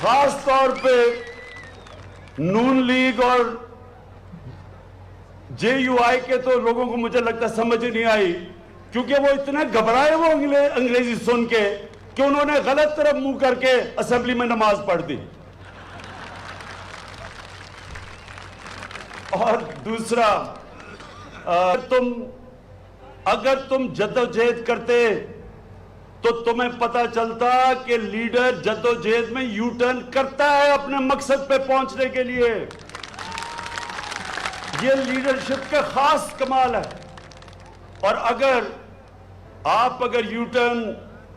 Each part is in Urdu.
خاص طور پہ نون لیگ اور جے یو آئی کے تو لوگوں کو مجھے لگتا سمجھ ہی نہیں آئی، کیونکہ وہ اتنے گھبرائے وہ انگریزی سن کے کہ انہوں نے غلط طرف منہ کر کے اسمبلی میں نماز پڑھ دی۔ اور دوسرا، اگر تم جدوجہد کرتے تو تمہیں پتا چلتا کہ لیڈر جدوجہد میں یو ٹرن کرتا ہے اپنے مقصد پہ پہنچنے کے لیے۔ یہ لیڈرشپ کا خاص کمال ہے۔ اور اگر یو ٹرن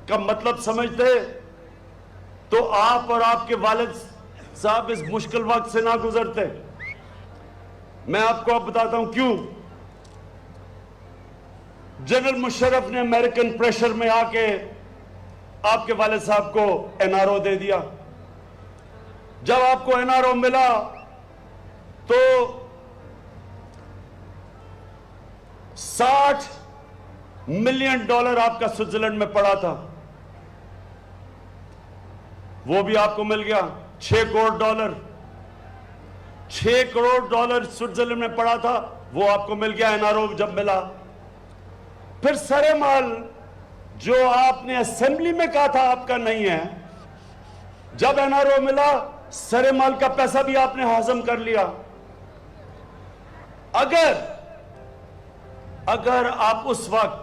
کا مطلب سمجھتے تو آپ اور آپ کے والد صاحب اس مشکل وقت سے نہ گزرتے۔ میں آپ کو اب بتاتا ہوں کیوں۔ جنرل مشرف نے امریکن پریشر میں آ کے آپ کے والد صاحب کو این آر او دے دیا۔ جب آپ کو این آر او ملا تو $60 ملین آپ کا سوئٹزرلینڈ میں پڑا تھا، وہ بھی آپ کو مل گیا۔ $6 کروڑ $6 کروڑ سوئٹزرلینڈ میں پڑا تھا، وہ آپ کو مل گیا این آر او جب ملا۔ پھر سرے مال جو آپ نے اسمبلی میں کہا تھا آپ کا نہیں ہے، جب این آر او ملا سرے مال کا پیسہ بھی آپ نے ہضم کر لیا۔ اگر آپ اس وقت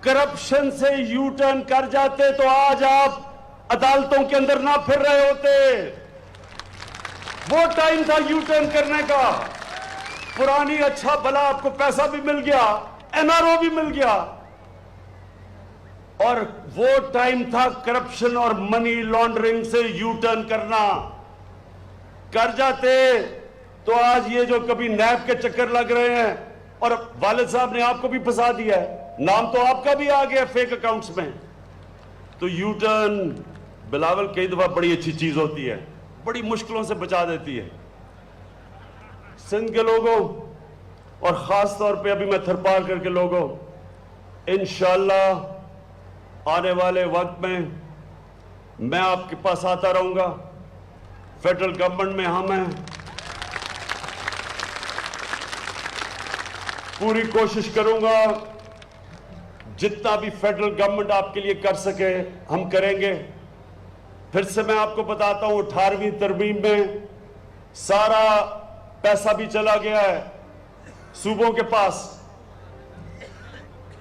کرپشن سے یو ٹرن کر جاتے تو آج آپ عدالتوں کے اندر نہ پھر رہے ہوتے۔ وہ ٹائم تھا یو ٹرن کرنے کا۔ پرانی اچھا بھلا آپ کو پیسہ بھی مل گیا، این آر او بھی مل گیا، اور وہ ٹائم تھا کرپشن اور منی لانڈرنگ سے یو ٹرن کرنا۔ کر جاتے تو آج یہ جو کبھی نیب کے چکر لگ رہے ہیں، اور والد صاحب نے آپ کو بھی پھنسا دیا ہے، نام تو آپ کا بھی آ گیا فیک اکاؤنٹس میں۔ تو یو ٹرن بلاول کئی دفعہ بڑی اچھی چیز ہوتی ہے، بڑی مشکلوں سے بچا دیتی ہے۔ سندھ کے لوگوں اور خاص طور پہ ابھی میں تھرپال کر کے لوگوں، انشاءاللہ آنے والے وقت میں آپ کے پاس آتا رہوں گا۔ فیڈرل گورنمنٹ میں ہم ہیں، پوری کوشش کروں گا جتنا بھی فیڈرل گورنمنٹ آپ کے لیے کر سکے ہم کریں گے۔ پھر سے میں آپ کو بتاتا ہوں، 18ویں ترمیم میں سارا پیسہ بھی چلا گیا ہے صوبوں کے پاس،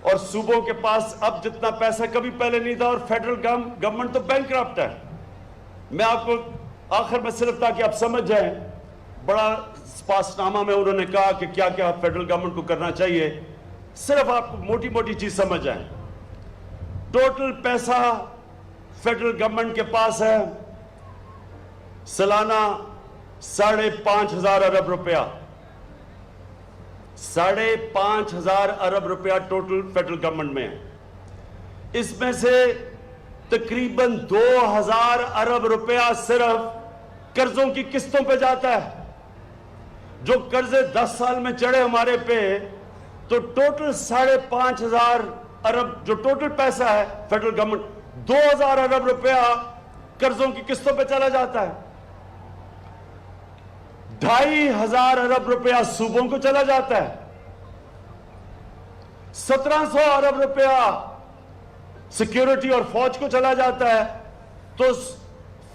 اور صوبوں کے پاس اب جتنا پیسہ کبھی پہلے نہیں تھا، اور فیڈرل گورنمنٹ تو بینکرپٹ ہے۔ میں آپ کو آخر میں صرف تاکہ آپ سمجھ جائیں، بڑا پاس نامہ میں انہوں نے کہا کہ کیا کیا فیڈرل گورنمنٹ کو کرنا چاہیے، صرف آپ کو موٹی موٹی چیز سمجھ جائیں۔ ٹوٹل پیسہ فیڈرل گورنمنٹ کے پاس ہے سالانہ 5,500 ارب روپیہ، 5,500 ارب روپیہ ٹوٹل فیڈرل گورنمنٹ میں ہے۔ اس میں سے تقریباً 2,000 ارب روپیہ صرف قرضوں کی قسطوں پہ جاتا ہے۔ جو قرضے 10 سال میں چڑھے ہمارے پہ، تو ٹوٹل 5,500 ارب جو ٹوٹل پیسہ ہے فیڈرل گورنمنٹ، 2,000 ارب روپیہ قرضوں کی قسطوں پہ چلا جاتا ہے۔ 2,500 ارب روپیہ صوبوں کو چلا جاتا ہے۔ 1,700 ارب روپیہ سیکیورٹی اور فوج کو چلا جاتا ہے۔ تو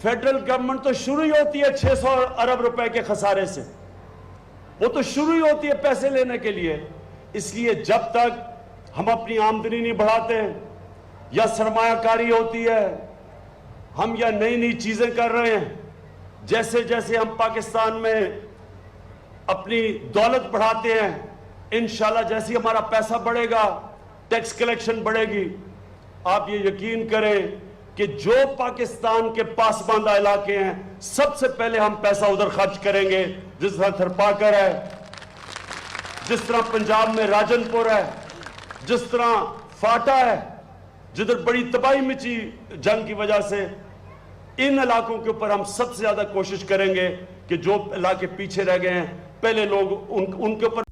فیڈرل گورنمنٹ تو شروع ہی ہوتی ہے 600 ارب روپے کے خسارے سے، وہ تو شروع ہی ہوتی ہے پیسے لینے کے لیے۔ اس لیے جب تک ہم اپنی آمدنی نہیں بڑھاتے، یا سرمایہ کاری ہوتی ہے، ہم یا نئی نئی چیزیں کر رہے ہیں، جیسے جیسے ہم پاکستان میں اپنی دولت بڑھاتے ہیں، انشاءاللہ جیسے ہمارا پیسہ بڑھے گا، ٹیکس کلیکشن بڑھے گی۔ آپ یہ یقین کریں کہ جو پاکستان کے پاسماندہ علاقے ہیں، سب سے پہلے ہم پیسہ ادھر خرچ کریں گے، جس طرح تھرپاکر ہے، جس طرح پنجاب میں راجن پور ہے، جس طرح فاٹا ہے جدھر بڑی تباہی مچی جنگ کی وجہ سے۔ ان علاقوں کے اوپر ہم سب سے زیادہ کوشش کریں گے کہ جو علاقے پیچھے رہ گئے ہیں، پہلے لوگ ان کے اوپر